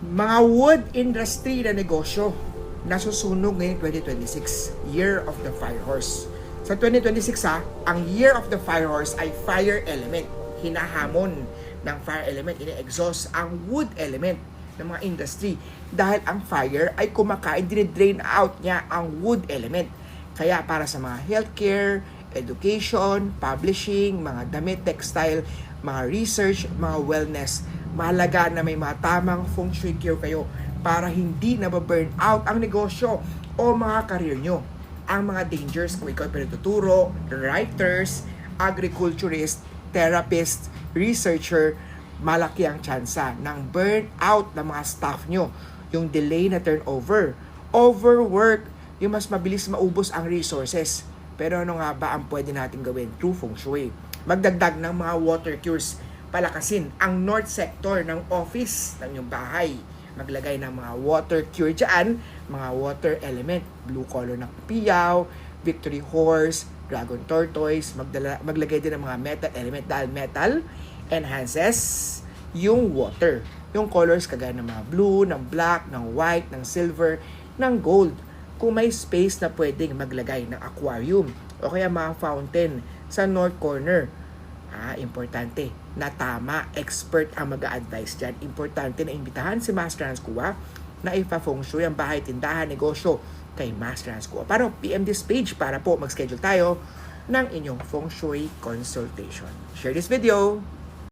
Mga wood industry na negosyo nasusunog ngayong 2026, Year of the Fire Horse. Sa 2026 ang Year of the Fire Horse ay fire element. Hinahamon ng fire element, ini-exhaust ang wood element ng mga industry dahil ang fire ay kumakain, dinidrain out niya ang wood element. Kaya para sa mga healthcare, education, publishing, mga damit, textile, mga research, mga wellness, mahalaga na may mga tamang feng shui cure kayo para hindi na burn out ang negosyo o mga career nyo. Ang mga dangers kung ikaw pinagtuturo, writers, agriculturist, therapist, researcher, malaki ang tsansa ng burn out ng mga staff nyo. Yung delay na turnover, overwork, yung mas mabilis maubos ang resources. Pero ano nga ba ang pwede natin gawin through feng shui? Magdagdag ng mga water cures, palakasin ang north sector ng office ng iyong bahay. Maglagay ng mga water cure dyan, mga water element, blue color ng piyaw, victory horse, dragon tortoise, maglagay din ng mga metal element dahil metal enhances yung water. Yung colors kagaya ng mga blue, ng black, ng white, ng silver, ng gold. Kung may space na pwedeng maglagay ng aquarium o kaya mga fountain sa north corner, importante na tama, expert ang mag-a-advise dyan. Importante na imbitahan si Master Hans Kua na ipa-feng shui ang bahay, tindahan, negosyo kay Master Hans Kua. Para PM this page para po mag-schedule tayo ng inyong feng shui consultation. Share this video!